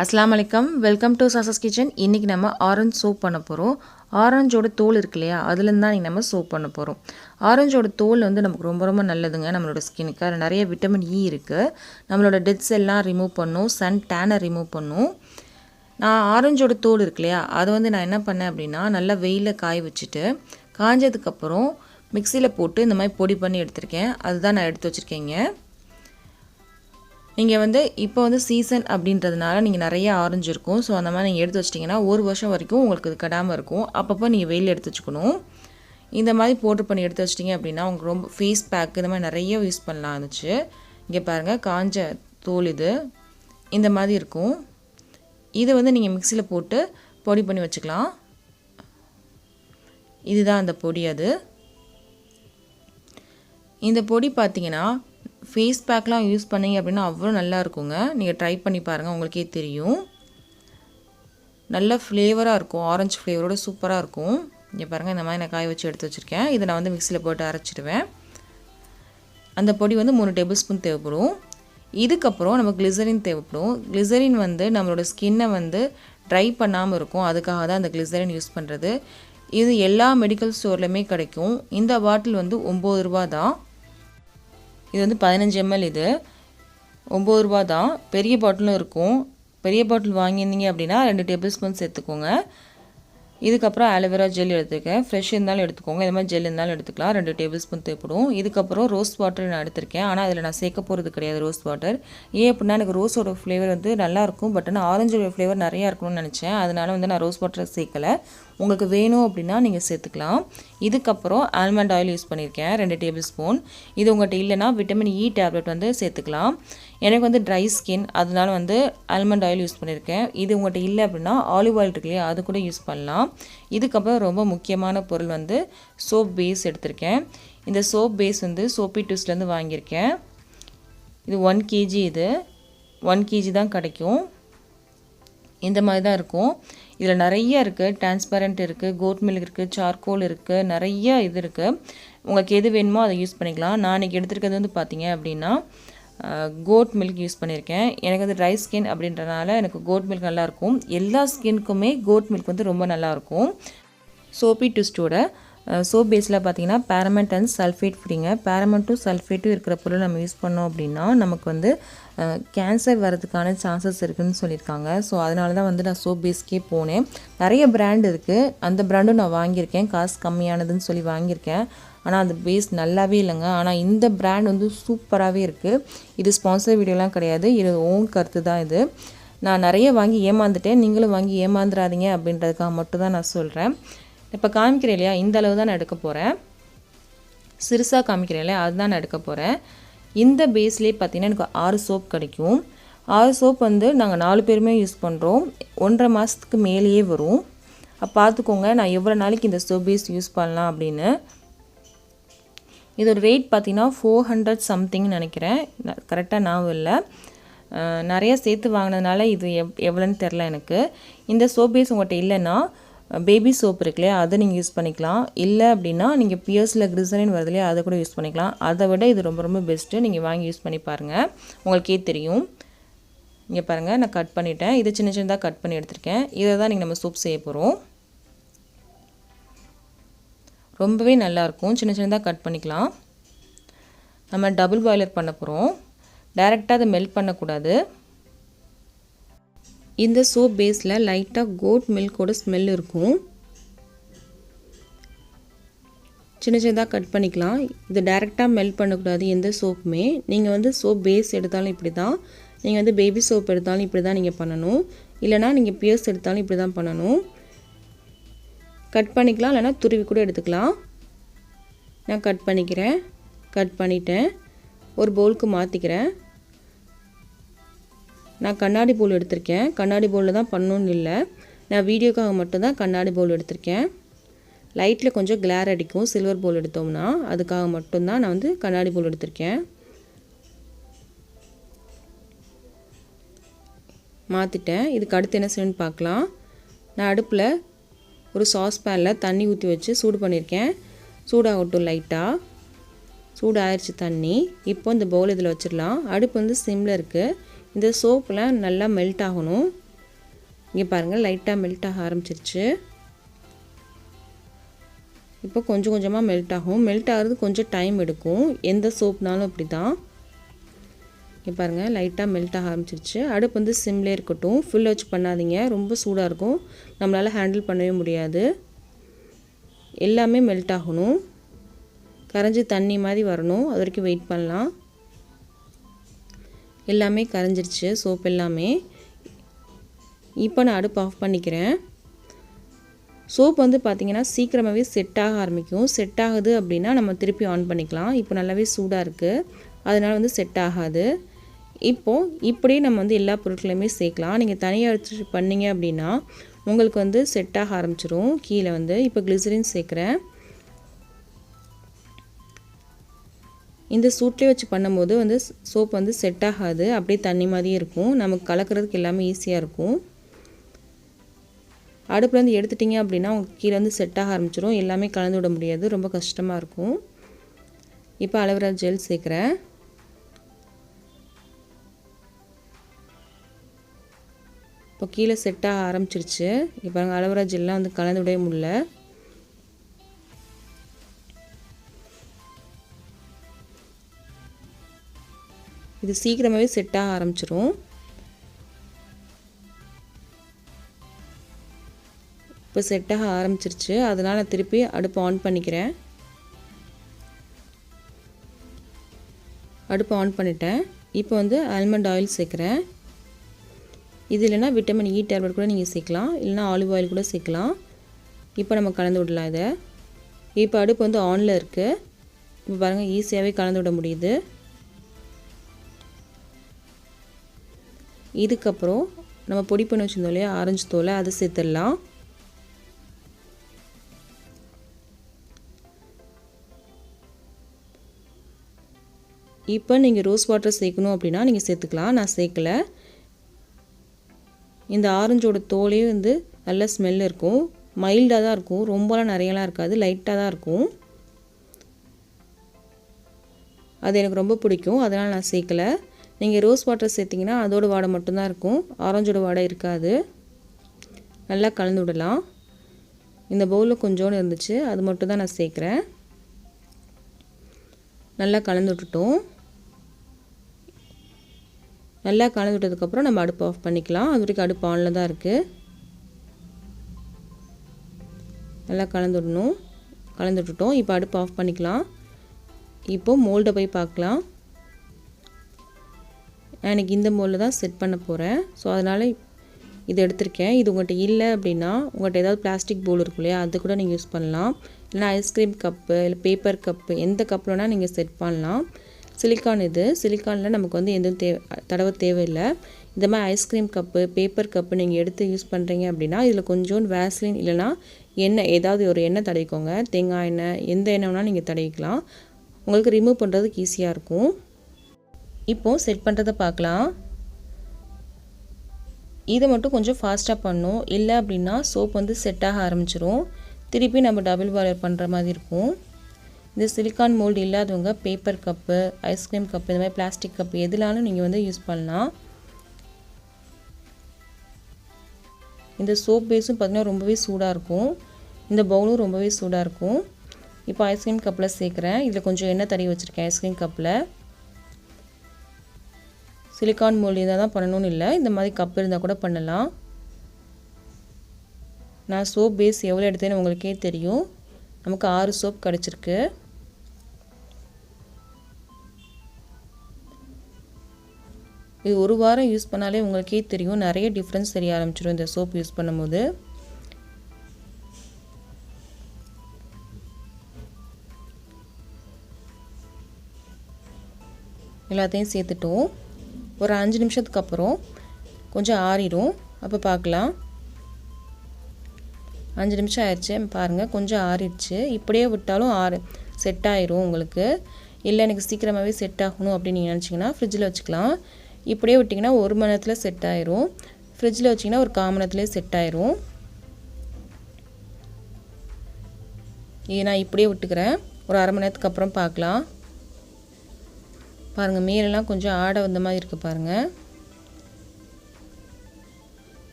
அஸ்ஸலாமு அலைக்கும் welcome to சாசாஸ் kitchen. இன்றைக்கி நம்ம ஆரஞ்சு சோப் பண்ண போகிறோம். ஆரஞ்சோட தோல் இருக்கு இல்லையா, அதுலேருந்து தான் இன்றைக்கி நம்ம சோப் பண்ண போகிறோம். ஆரஞ்சோட தோல் வந்து நமக்கு ரொம்ப ரொம்ப நல்லதுங்க நம்மளோட ஸ்கின்னுக்கு. அதில் நிறைய விட்டமின் இ இருக்குது. நம்மளோட டெட்ஸ் எல்லாம் ரிமூவ் பண்ணும், சன் டேனை ரிமூவ் பண்ணும். நான் ஆரஞ்சோட தோல் இருக்கு இல்லையா, அதை வந்து நான் என்ன பண்ணேன் அப்படின்னா நல்லா வெயிலில் காய வச்சுட்டு காஞ்சதுக்கப்புறம் மிக்சியில் போட்டு இந்த மாதிரி பொடி பண்ணி எடுத்திருக்கேன். அதுதான் நான் எடுத்து வச்சுருக்கேங்க. நீங்கள் வந்து இப்போ வந்து சீசன் அப்படின்றதுனால நீங்கள் நிறைய ஆரஞ்சு இருக்கும். ஸோ அந்த மாதிரி நீங்கள் எடுத்து வச்சிட்டிங்கன்னா ஒரு வருஷம் வரைக்கும் உங்களுக்கு இது கெடாமல் இருக்கும். அப்பப்போ நீங்கள் வெயில் எடுத்து வச்சுக்கணும். இந்த மாதிரி பவுடர் பண்ணி எடுத்து வச்சிட்டிங்க அப்படின்னா உங்களுக்கு ரொம்ப ஃபேஸ் பேக் இந்த மாதிரி நிறைய யூஸ் பண்ணலாம் இருந்துச்சு. இங்கே பாருங்கள், காஞ்ச தோல் இது இந்த மாதிரி இருக்கும். இதை வந்து நீங்கள் மிக்சியில் போட்டு பொடி பண்ணி வச்சுக்கலாம். இதுதான் அந்த பொடி. அது இந்த பொடி பார்த்தீங்கன்னா ஃபேஸ் பேக்லாம் யூஸ் பண்ணிங்க அப்படின்னா அவ்வளோ நல்லா இருக்குங்க. நீங்கள் ட்ரை பண்ணி பாருங்கள், உங்களுக்கே தெரியும். நல்ல ஃப்ளேவராக இருக்கும், ஆரஞ்சு ஃப்ளேவரோட சூப்பராக இருக்கும். இங்கே பாருங்கள், இந்த மாதிரி நான் காய வச்சு எடுத்து வச்சுருக்கேன். இதை நான் வந்து மிக்சியில் போட்டு அரைச்சிடுவேன். அந்த பொடி வந்து 3 டேபிள் ஸ்பூன் தேவைப்படும். இதுக்கப்புறம் நம்ம கிளிசரின் தேவைப்படும். கிளிசரின் வந்து நம்மளோட ஸ்கின்னை வந்து ட்ரை பண்ணாமல் இருக்கும். அதுக்காக தான் அந்த கிளிசரின் யூஸ் பண்ணுறது. இது எல்லா மெடிக்கல் ஸ்டோர்லையுமே கிடைக்கும். இந்த பாட்டில் வந்து 9 ரூபா தான். இது வந்து 15 ml. இது 9 ரூபா தான். பெரிய பாட்டிலும் இருக்கும். பெரிய பாட்டில் வாங்கியிருந்தீங்க அப்படின்னா 2 டேபிள் ஸ்பூன் சேர்த்துக்கோங்க. இதுக்கப்புறம் ஆலோவேரா ஜெல் எடுத்துருக்கேன். ஃப்ரெஷ் இருந்தாலும் எடுத்துக்கோங்க, இந்த மாதிரி ஜெல் இருந்தாலும் எடுத்துக்கலாம். 2 டேபிள் ஸ்பூன் தேவைப்படும். இதுக்கப்புறம் ரோஸ் வாட்டர் நான் எடுத்திருக்கேன். ஆனால் அதில் நான் சேர்க்க போகிறது கிடையாது ரோஸ் வாட்டர். ஏன் அப்படின்னா எனக்கு ரோஸோட ஃப்ளேவர் வந்து நல்லாயிருக்கும். பட் ஆனால் ஆரஞ்சோட ஃப்ளேவர் நிறையா இருக்கணும்னு நினச்சேன். அதனால் வந்து நான் ரோஸ் வாட்டர் சேர்க்கலை. உங்களுக்கு வேணும் அப்படின்னா நீங்கள் சேர்த்துக்கலாம். இதுக்கப்புறம் ஆல்மண்ட் ஆயில் யூஸ் பண்ணியிருக்கேன் 2 டேபிள் ஸ்பூன். இது உங்கள்கிட்ட இல்லைனா விட்டமின் இ டேப்லெட் வந்து சேர்த்துக்கலாம். எனக்கு வந்து ட்ரை ஸ்கின், அதனால வந்து ஆல்மண்ட் ஆயில் யூஸ் பண்ணியிருக்கேன். இது உங்கள்கிட்ட இல்லை அப்படின்னா ஆலிவ் ஆயில் இருக்கு இல்லையா, அது கூட யூஸ் பண்ணலாம். இதுக்கப்புறம் ரொம்ப முக்கியமான பொருள் வந்து சோப் பேஸ் எடுத்திருக்கேன். இந்த சோப் பேஸ் வந்து சோப்பி டூஸ்லேருந்து வாங்கியிருக்கேன். இது 1 kg. இது 1 kg தான் கிடைக்கும். இந்த மாதிரி தான் இருக்கும். இதில் நிறைய இருக்குது. டிரான்ஸ்பரண்ட் இருக்குது, கோட் மில்க் இருக்குது, சார்கோல் இருக்குது, நிறைய இது இருக்குது. உங்களுக்கு எது வேணுமோ அதை யூஸ் பண்ணிக்கலாம். நான் இன்றைக்கி எடுத்துருக்கிறது வந்து பார்த்தீங்க அப்படின்னா கோட் மில்க் யூஸ் பண்ணியிருக்கேன். எனக்கு வந்து ட்ரை ஸ்கின் அப்படின்றனால எனக்கு கோட் மில்க் நல்லாயிருக்கும். எல்லா ஸ்கின்க்குமே கோட் மில்க் வந்து ரொம்ப நல்லாயிருக்கும். சோப்பி ட்விஸ்டோட சோப் பேஸில் பார்த்தீங்கன்னா பேரமெண்ட் அண்ட் சல்ஃபேட் ஃப்ரீங்க. பேரமெண்ட்டும் சல்ஃபேட்டும் இருக்கிற பொருள் நம்ம யூஸ் பண்ணோம் அப்படின்னா நமக்கு வந்து கேன்சர் வரதுக்கான சான்சஸ் இருக்குதுன்னு சொல்லியிருக்காங்க. ஸோ அதனால தான் வந்து நான் சோப் பேஸ்க்கே போனேன். நிறைய பிராண்ட் இருக்குது. அந்த பிராண்டும் நான் வாங்கியிருக்கேன். காசு கம்மியானதுன்னு சொல்லி வாங்கியிருக்கேன். ஆனால் அந்த பேஸ் நல்லாவே இல்லைங்க. ஆனால் இந்த பிராண்ட் வந்து சூப்பராகவே இருக்குது. இது ஸ்பான்சர் வீடியோலாம் கிடையாது, இது ஓன் கருத்து தான். இது நான் நிறைய வாங்கி ஏமாந்துட்டேன். நீங்களும் வாங்கி ஏமாந்துடாதீங்க அப்படின்றதுக்காக மட்டும் தான் நான் சொல்கிறேன். இப்போ காமிக்கிறேன் இல்லையா, இந்த அளவு தான் நான் எடுக்க போகிறேன். சிறுசாக காமிக்கிறேன் இல்லையா, அதுதான் நான் எடுக்க போகிறேன். இந்த பேஸ்லேயே பார்த்தீங்கன்னா எனக்கு 6 சோப் கிடைக்கும். 6 சோப் வந்து நாங்கள் 4 பேருமே யூஸ் பண்ணுறோம். 1.5 மாதத்துக்கு மேலேயே வரும். பார்த்துக்கோங்க நான் எவ்வளோ நாளைக்கு இந்த சோப் பேஸ் யூஸ் பண்ணலாம் அப்படின்னு. இதோட ரேட் பார்த்தீங்கன்னா 400 சம்திங்னு நினைக்கிறேன். கரெக்டாக ஞாபகம் இல்லை. நிறையா சேர்த்து வாங்கினதுனால இது எவ்வளோன்னு தெரில எனக்கு. இந்த சோப் பேஸ் உங்கள்கிட்ட இல்லைன்னா பேபி சோப் இருக்குல்லையா, அதை நீங்கள் யூஸ் பண்ணிக்கலாம். இல்லை அப்படின்னா நீங்கள் பியர்ஸில் கிளிசரின் வருது இல்லையா, அதை கூட யூஸ் பண்ணிக்கலாம். அதை விட இது ரொம்ப ரொம்ப பெஸ்ட்டு. நீங்கள் வாங்கி யூஸ் பண்ணி பாருங்கள், உங்களுக்கே தெரியும். இங்கே பாருங்கள், நான் கட் பண்ணிட்டேன். இதை சின்ன சின்னதாக கட் பண்ணி எடுத்திருக்கேன். இதை தான் நீங்கள் நம்ம சோப் செய்ய போகிறோம். ரொம்பவே நல்லாயிருக்கும். சின்ன சின்னதாக கட் பண்ணிக்கலாம். நம்ம டபுள் பாய்லர் பண்ண போகிறோம். டைரெக்டாக அதை மெல்ட் பண்ணக்கூடாது. இந்த சோப் பேஸில் லைட்டாக கோட் மில்கோட ஸ்மெல் இருக்கும். சின்ன சின்னதாக கட் பண்ணிக்கலாம். இது டைரெக்டாக மெல்ட் பண்ணக்கூடாது எந்த சோப்புமே. நீங்கள் வந்து சோப் பேஸ் எடுத்தாலும் இப்படி தான், நீங்கள் வந்து பேபி சோப் எடுத்தாலும் இப்படி தான் நீங்கள் பண்ணணும். இல்லைனா நீங்கள் பியர்ஸ் எடுத்தாலும் இப்படி தான் பண்ணணும். கட் பண்ணிக்கலாம், இல்லைனா துருவி கூட எடுத்துக்கலாம். நான் கட் பண்ணிக்கிறேன். கட் பண்ணிட்டேன். ஒரு பவுலுக்கு மாற்றிக்கிறேன். நான் கண்ணாடி பவுல் எடுத்திருக்கேன். கண்ணாடி பவுலில் தான் பண்ணணும்னு இல்லை, நான் வீடியோக்காக மட்டும்தான் கண்ணாடி பவுல் எடுத்திருக்கேன். லைட்டில் கொஞ்சம் கிளார் அடிக்கும் சில்வர் பவுல் எடுத்தோம்னா, அதுக்காக மட்டும்தான் நான் வந்து கண்ணாடி பவுல் எடுத்திருக்கேன். மாற்றிட்டேன். இதுக்கு அடுத்து என்ன செய்யணும்னு பார்க்கலாம். நான் அடுப்பில் ஒரு சாஸ் பேனில் தண்ணி ஊற்றி வச்சு சூடு பண்ணியிருக்கேன். சூடாகட்டும். லைட்டாக சூடு ஆயிடுச்சு தண்ணி. இப்போ இந்த பவுல் இதில் வச்சிடலாம். அடுப்பு வந்து சிம்மில் இருக்குது. இந்த சோப்பில் நல்லா மெல்ட் ஆகணும். இங்கே பாருங்கள் லைட்டாக மெல்ட் ஆக ஆரம்பிச்சிருச்சு. இப்போ கொஞ்சம் கொஞ்சமாக மெல்ட் ஆகும். மெல்ட் ஆகிறது கொஞ்சம் டைம் எடுக்கும், எந்த சோப்னாலும் அப்படி தான். இங்கே பாருங்கள் லைட்டாக மெல்ட் ஆக ஆரம்பிச்சிருச்சு. அடுப்பு வந்து சிம்லே இருக்கட்டும், ஃபுல்ல வச்சு பண்ணாதீங்க, ரொம்ப சூடாக இருக்கும், நம்மளால் ஹேண்டில் பண்ணவே முடியாது. எல்லாமே மெல்ட் ஆகணும், கரைஞ்சி தண்ணி மாதிரி வரணும், அது வரைக்கும் வெயிட் பண்ணலாம். எல்லாமே கரைஞ்சிருச்சு சோப் எல்லாமே. இப்போ நான் அடுப்பு ஆஃப் பண்ணிக்கிறேன். சோப் வந்து பார்த்திங்கன்னா சீக்கிரமாகவே செட் ஆக ஆரம்பிக்கும். செட் ஆகுது அப்படின்னா நம்ம திருப்பி ஆன் பண்ணிக்கலாம். இப்போ நல்லாவே சூடாக இருக்குது, அதனால் வந்து செட் ஆகாது. இப்போது இப்படியே நம்ம வந்து எல்லா பொருட்களையுமே சேர்க்கலாம். நீங்கள் தனியாக எடுத்து பண்ணிங்க அப்படின்னா உங்களுக்கு வந்து செட் ஆக ஆரம்பிச்சிரும் கீழே வந்து. இப்போ கிளிசரின் சேர்க்குறேன். இந்த சூட்லேயே வச்சு பண்ணும்போது வந்து சோப் வந்து செட் ஆகாது, அப்படியே தண்ணி மாதிரியே இருக்கும், நமக்கு கலக்கிறதுக்கு எல்லாமே ஈஸியாக இருக்கும். அடுப்புலேருந்து எடுத்துட்டிங்க அப்படின்னா உங்களுக்கு கீழே வந்து செட் ஆக ஆரம்பிச்சிடும், எல்லாமே கலந்து விட முடியாது, ரொம்ப கஷ்டமாக இருக்கும். இப்போ அலோவேரா ஜெல் சேர்க்குறேன். இப்போ கீழே செட் ஆக ஆரம்பிச்சிருச்சு. இப்போ அலோவேரா ஜெல்லாம் வந்து கலந்து விடவே முடியல. இது சீக்கிரமாகவே செட் ஆக ஆரம்பிச்சிரும். இப்போ செட் ஆக ஆரம்பிச்சிருச்சு, அதனால் நான் திருப்பி அடுப்பு ஆன் பண்ணிக்கிறேன். அடுப்பு ஆன் பண்ணிட்டேன். இப்போ வந்து ஆல்மண்ட் ஆயில் சேர்க்குறேன். இது இல்லைனா விட்டமின் இ டேப்லெட் கூட நீங்கள் சேர்க்கலாம், இல்லைனா ஆலிவ் ஆயில் கூட சேர்க்கலாம். இப்போ நம்ம கலந்து விடலாம் இதை. இப்போ அடுப்பு வந்து ஆனில் இருக்குது. இப்போ பாருங்கள் ஈஸியாகவே கலந்து விட முடியுது. இதுக்கப்புறம் நம்ம பொடி பண்ணி வச்சுருந்தோம் இல்லையா ஆரஞ்சு தோலை, அதை சேர்த்துடலாம். இப்போ நீங்கள் ரோஸ் வாட்டர் சேர்க்கணும் அப்படின்னா நீங்கள் சேர்த்துக்கலாம், நான் சேர்க்கல. இந்த ஆரஞ்சோட தோலே வந்து நல்ல ஸ்மெல் இருக்கும், மைல்டாக தான் இருக்கும், ரொம்பலாம் நிறையலாம் இருக்காது, லைட்டாக தான் இருக்கும். அது எனக்கு ரொம்ப பிடிக்கும், அதனால் நான் சேர்க்கலை. நீங்கள் ரோஸ் வாட்டர் சேர்த்திங்கன்னா அதோட வாடை மட்டும்தான் இருக்கும், ஆரஞ்சோட வாடை இருக்காது. நல்லா கலந்து விடலாம். இந்த பவுலில் கொஞ்சோண்டு இருந்துச்சு, அது மட்டும் தான் நான் சேர்க்குறேன். நல்லா கலந்து விட்டுட்டோம். நல்லா கலந்து விட்டதுக்கப்புறம் நம்ம அடுப்பு ஆஃப் பண்ணிக்கலாம். அது வரைக்கும் அடுப்பு ஆனில் தான் இருக்குது. நல்லா கலந்து விடணும். கலந்து விட்டுட்டோம். இப்போ அடுப்பு ஆஃப் பண்ணிக்கலாம். இப்போது மோல்டை போய் பார்க்கலாம். நான் எனக்கு இந்த மோல்டில் தான் செட் பண்ண போகிறேன், ஸோ அதனால் இது எடுத்திருக்கேன். இது உங்கள்கிட்ட இல்லை அப்படின்னா உங்கள்கிட்ட ஏதாவது பிளாஸ்டிக் பவுல் இருக்கும் இல்லையா, அது கூட நீங்கள் யூஸ் பண்ணலாம். இல்லைனா ஐஸ்கிரீம் கப்பு இல்லை பேப்பர் கப்பு, எந்த கப்பில் வேணால் நீங்கள் செட் பண்ணலாம். சிலிக்கான் இது, சிலிக்கானில் நமக்கு வந்து எதுவும் தடவை தேவையில்லை. இந்த மாதிரி ஐஸ்கிரீம் கப்பு பேப்பர் கப்பு நீங்கள் எடுத்து யூஸ் பண்ணுறீங்க அப்படின்னா இதில் கொஞ்சோண்டு வேஸ்லின் இல்லைனா எண்ணெய், ஏதாவது ஒரு எண்ணெய் தடவிக்கோங்க. தேங்காய் எண்ணெய், எந்த எண்ணெய் வேணாலும் நீங்கள் தடவிக்கலாம், உங்களுக்கு ரிமூவ் பண்ணுறதுக்கு ஈஸியாக இருக்கும். இப்போது செட் பண்ணுறதை பார்க்கலாம். இதை மட்டும் கொஞ்சம் ஃபாஸ்ட்டாக பண்ணணும், இல்லை அப்படின்னா சோப் வந்து செட் ஆக ஆரம்பிச்சிரும், திருப்பி நம்ம டபுள் பாய்லர் பண்ணுற மாதிரி இருக்கும். இந்த சிலிக்கான் மோல்டு இல்லாதவங்க பேப்பர் கப்பு ஐஸ்கிரீம் கப்பு இந்த மாதிரி பிளாஸ்டிக் கப்பு எதுலாலும் நீங்கள் வந்து யூஸ் பண்ணலாம். இந்த சோப் பேஸும் பார்த்திங்கன்னா ரொம்பவே சூடாக இருக்கும், இந்த பவுலும் ரொம்பவே சூடாக இருக்கும். இப்போ ஐஸ்கிரீம் கப்பில் சேர்க்குறேன். இதில் கொஞ்சம் எண்ணெய் தடவி வச்சுருக்கேன் ஐஸ்கிரீம் கப்பில். சிலிக்கான் மோல்டு இருந்தால் தான் பண்ணணும்னு இல்லை, இந்த மாதிரி கப் இருந்தால் கூட பண்ணலாம். நான் சோப் பேஸ் எவ்வளோ எடுத்தேன்னு உங்களுக்கே தெரியும், நமக்கு 6 சோப் கிடச்சிருக்கு. இது ஒரு வாரம் யூஸ் பண்ணாலே உங்களுக்கே தெரியும், நிறைய டிஃப்ரென்ஸ் தெரிய ஆரம்பிச்சிடும் இந்த சோப் யூஸ் பண்ணும்போது. எல்லாத்தையும் சேர்த்துட்டோம். ஒரு 5 நிமிஷத்துக்கு அப்புறம் கொஞ்சம் ஆறிடும், அப்போ பார்க்கலாம். 5 நிமிஷம் ஆயிடுச்சு பாருங்கள், கொஞ்சம் ஆறிடுச்சு. இப்படியே விட்டாலும் செட் ஆயிரும் உங்களுக்கு. இல்லை எனக்கு சீக்கிரமாகவே செட் ஆகணும் அப்படின்னு நீங்கள் நினச்சிங்கன்னா ஃப்ரிட்ஜில் வச்சுக்கலாம். இப்படியே விட்டிங்கன்னா 1 மணி நேரத்தில் செட் ஆயிரும், ஃப்ரிட்ஜில் வச்சிங்கன்னா ஒரு 1/4 மணி நேரத்துலேயே செட் ஆயிரும். இது நான் இப்படியே விட்டுக்கிறேன், ஒரு அரை மணி நேரத்துக்கு அப்புறம் பார்க்கலாம். பாருங்கள் மேலெல்லாம் கொஞ்சம் ஆடை வந்த மாதிரி இருக்குது பாருங்கள்.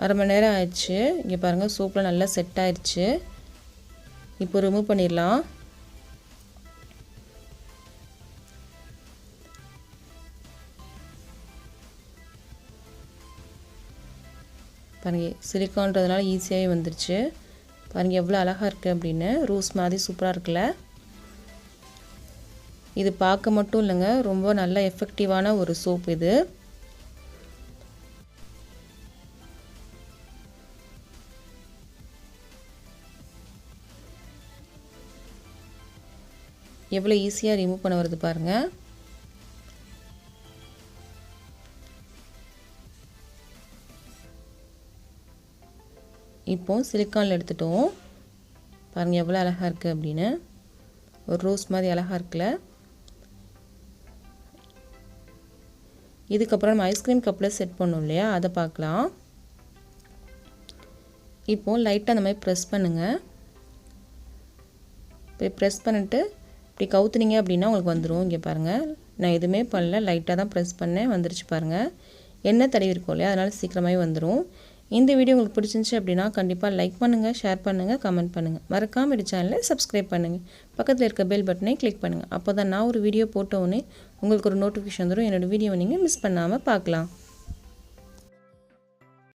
1/2 மணி நேரம் ஆயிடுச்சு. இங்கே பாருங்கள் சோப்பில் நல்லா செட் ஆயிடுச்சு. இப்போ ரிமூவ் பண்ணிடலாம். பாருங்கள் சிலிக்கான்றதுனால ஈஸியாகவே வந்துருச்சு. பாருங்கள் எவ்வளோ அழகாக இருக்குது அப்படின்னு. ரோஸ் மாதிரி சூப்பராக இருக்குல்ல. இது பார்க்க மட்டும் இல்லைங்க, ரொம்ப நல்ல எஃபெக்டிவான ஒரு சோப் இது. எவ்வளோ ஈஸியாக ரிமூவ் பண்ண வருது பாருங்கள். இப்போ சிலிக்கானில் எடுத்துட்டோம். பாருங்கள் எவ்வளோ அழகாக இருக்குது அப்படின்னு. ஒரு ரோஸ் மாதிரி அழகாக இருக்குல்ல. இதுக்கப்புறம் நம்ம ஐஸ்கிரீம் கப்பில் செட் பண்ணோம் இல்லையா, அதை பார்க்கலாம். இப்போது லைட்டாக அந்த மாதிரி ப்ரெஸ் பண்ணுங்கள். இப்போ ப்ரெஸ் பண்ணிவிட்டு இப்படி கவுத்துனீங்க அப்படின்னா உங்களுக்கு வந்துடும். இங்கே பாருங்கள் நான் எதுவுமே பண்ணல, லைட்டாக தான் ப்ரெஸ் பண்ணேன், வந்துருச்சு பாருங்கள். எண்ணெய் தடவி இருக்கோம் இல்லையா, அதனால் சீக்கிரமாகவே வந்துடும். இந்த வீடியோ உங்களுக்கு பிடிச்சிருந்துச்சு அப்படின்னா கண்டிப்பாக லைக் பண்ணுங்கள், ஷேர் பண்ணுங்கள், கமெண்ட் பண்ணுங்கள். மறக்காமல் இந்த சேனலை சப்ஸ்கிரைப் பண்ணுங்கள். பக்கத்தில் இருக்க பெல் பட்டனை கிளிக் பண்ணுங்கள். அப்போ தான் நான் ஒரு வீடியோ போட்டோன்னே உங்களுக்கு ஒரு நோட்டிஃபிகேஷன் வந்துடும். என்னோடய வீடியோவை நீங்கள் மிஸ் பண்ணாமல் பார்க்கலாம்.